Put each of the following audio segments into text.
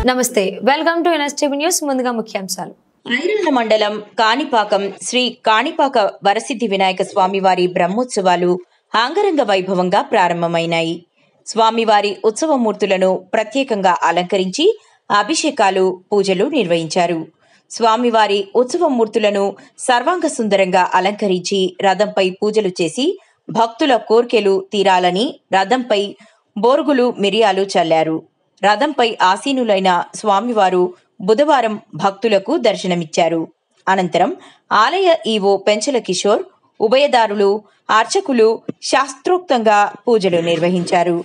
నమస్తే, welcome to NSTV news. ముందుగా ముఖ్యాంశాలు. ఐరాల మండలం కాణిపాకం శ్రీ కాణిపాక వరసిద్ధి వినాయక స్వామివారి బ్రహ్మోత్సవాలు అంగరంగ వైభవంగా ప్రారంభమైనాయి. స్వామివారి ఉత్సవమూర్తులను ప్రత్యేకంగా అలంకరించి అభిషేకాలు, పూజలు నిర్వహించారు. స్వామివారి ఉత్సవమూర్తులను సర్వాంగ సుందరంగా అలంకరించి రథంపై పూజలు చేసి భక్తుల కోర్కెలు తీరాలని రథంపై బోరుగులు, మిరియాలు చల్లారు. రథంపై ఆసీనులైన స్వామివారు బుధవారం భక్తులకు దర్శనమిచ్చారు. అనంతరం ఆలయ ఈవో పెంచల కిషోర్, ఉభయదారులు, అర్చకులు శాస్త్రోక్తంగా పూజలు నిర్వహించారు.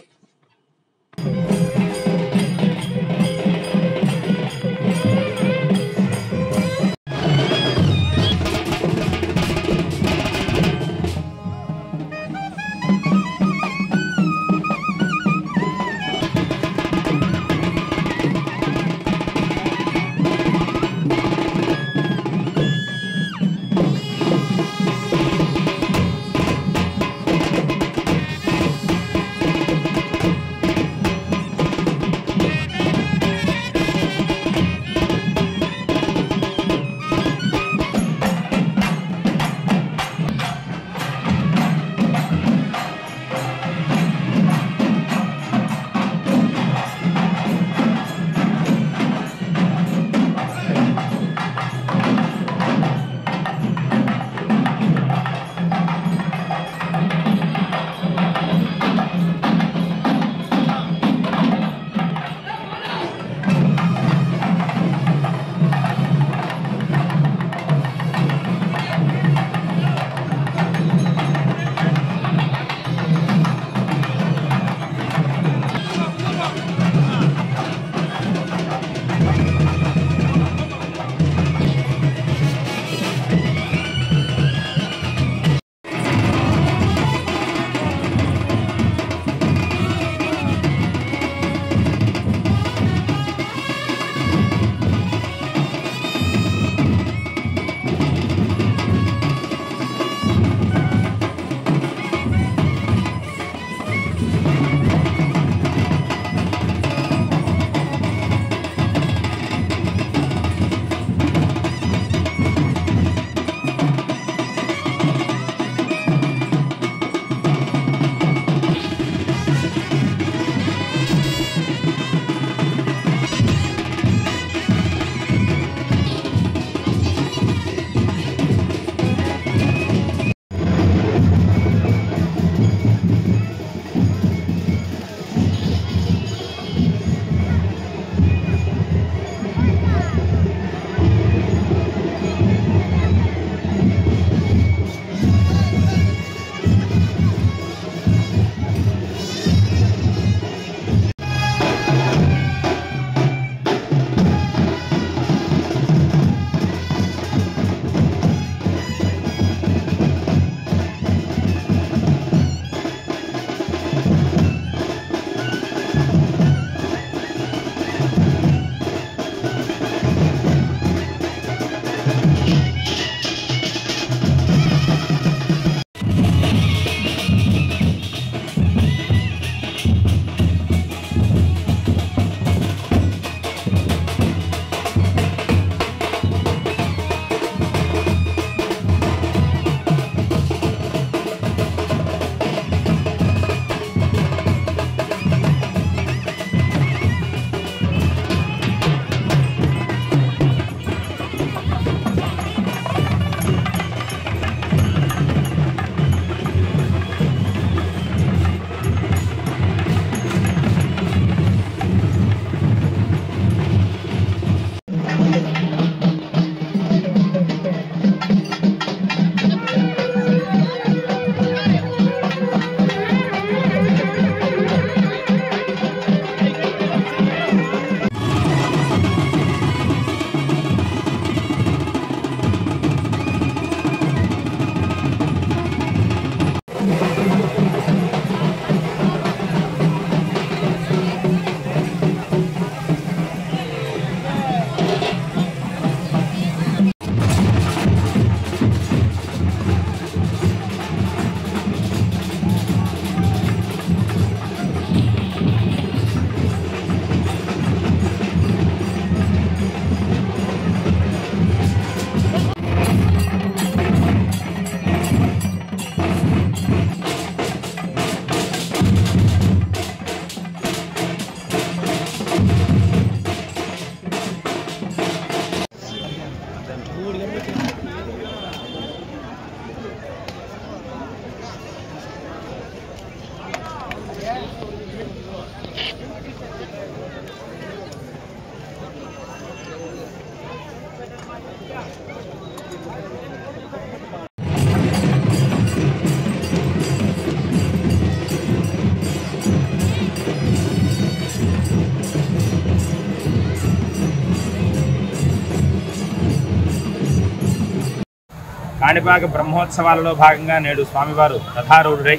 కాణిపాక బ్రహ్మోత్సవాలలో భాగంగా నేడు స్వామివారు రథారూఢుడై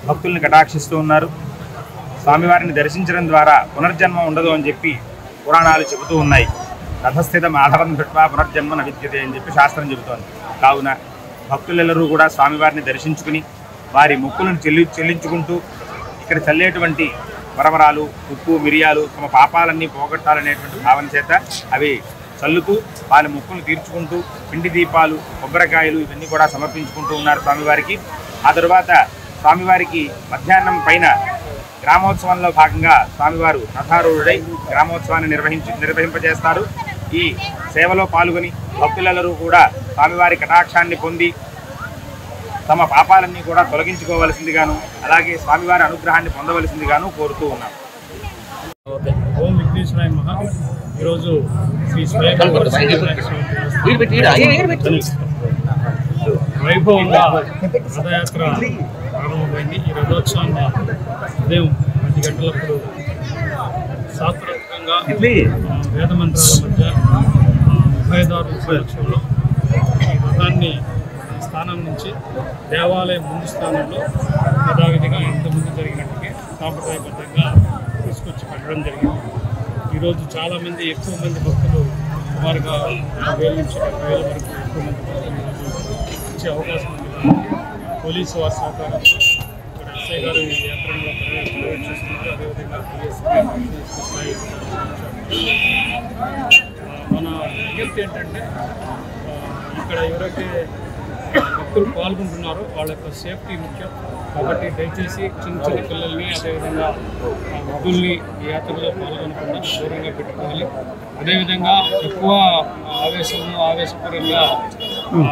భక్తుల్ని కటాక్షిస్తూ ఉన్నారు. స్వామివారిని దర్శించడం ద్వారా పునర్జన్మ ఉండదు అని చెప్పి పురాణాలు చెబుతూ ఉన్నాయి. రథస్థిత మాధవం భిట్వా పునర్జన్మ నవిద్యతే అని చెప్పి శాస్త్రం చెబుతోంది. కావున భక్తులెల్లరూ కూడా స్వామివారిని దర్శించుకుని వారి మొక్కులను చెల్లించుకుంటూ ఇక్కడ చల్లేటువంటి వరవరాలు, ఉప్పు, మిరియాలు తమ పాపాలన్నీ పోగొట్టాలనేటువంటి భావన చేత అవి చల్లుతూ వాళ్ళ మొక్కులు తీర్చుకుంటూ పిండి దీపాలు, కొబ్బరికాయలు ఇవన్నీ కూడా సమర్పించుకుంటూ ఉన్నారు స్వామివారికి. ఆ తరువాత స్వామివారికి మధ్యాహ్నం పైన గ్రామోత్సవంలో భాగంగా స్వామివారు రథారూఢుడై గ్రామోత్సవాన్ని నిర్వహింపజేస్తారు. ఈ సేవలో పాల్గొని భక్తులెల్లరూ కూడా స్వామివారి కటాక్షాన్ని పొంది తమ పాపాలన్నీ కూడా తొలగించుకోవలసిందిగాను అలాగే స్వామివారి అనుగ్రహాన్ని పొందవలసిందిగాను కోరుతూ ఉన్నాం. ఓం విఘ్నేశ్వరాయ మహా. ఈరోజు శ్రీ వైభవంగా రథయాత్ర ప్రారంభమైంది. ఈ రథోత్సవాన్ని ఉదయం 10 గంటలప్పుడు శాస్త్రోక్తంగా వేదమంత్రాల మధ్య 36 లక్షల్లో ఈ రథాన్ని స్థానం నుంచి దేవాలయం ముందు స్థానంలో యథావిధిగా ఇంతకుముందు జరిగినట్టుగా సాంప్రదాయబద్ధంగా తీసుకొచ్చి పెట్టడం జరిగింది. ఈరోజు చాలామంది ఎక్కువ మంది భక్తులు సుమారుగా 50,000 నుంచి 70,000 వరకు ఎక్కువ మంది భక్తులు ఈరోజు వచ్చే అవకాశం ఉంది. పోలీసు వారి సహకారం, ఇక్కడ ఎస్ఐ గారు ఈ యాత్రలో పర్యవేక్షిస్తున్నారు. అదేవిధంగా మన విజ్ఞప్తి ఏంటంటే ఇక్కడ ఎవరైతే భక్తులు పాల్గొంటున్నారో వాళ్ళ యొక్క సేఫ్టీ ముఖ్యం. కాబట్టి దయచేసి చిన్న చిన్న పిల్లల్ని అదేవిధంగా వృద్ధుల్ని ఈ యాత్రలో పాల్గొనకుండా దూరంగా పెట్టుకోవాలి. అదేవిధంగా ఎక్కువ ఆవేశపరంగా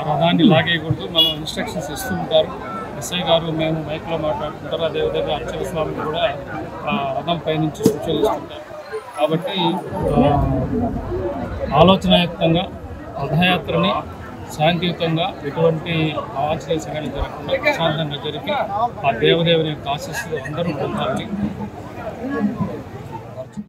రథాన్ని లాగేయకూడదు. మనం ఇన్స్ట్రక్షన్స్ ఇస్తూ ఉంటారు. ఎస్ఐ గారు మేము మైక్లో మాట్లాడుతుంటారు. అదేవిధంగా అర్చక స్వామి కూడా రథం పైనుంచి సూచనలు ఇస్తుంటారు. కాబట్టి ఆలోచనాయుక్తంగా రథయాత్రని శాంతియుతంగా ఎటువంటి అవాంఛనీయ సంఘటనలు జరగకుండా ప్రశాంతంగా జరిపి ఆ దేవదేవుని యొక్క ఆశీస్సులు అందరూ పొందాలని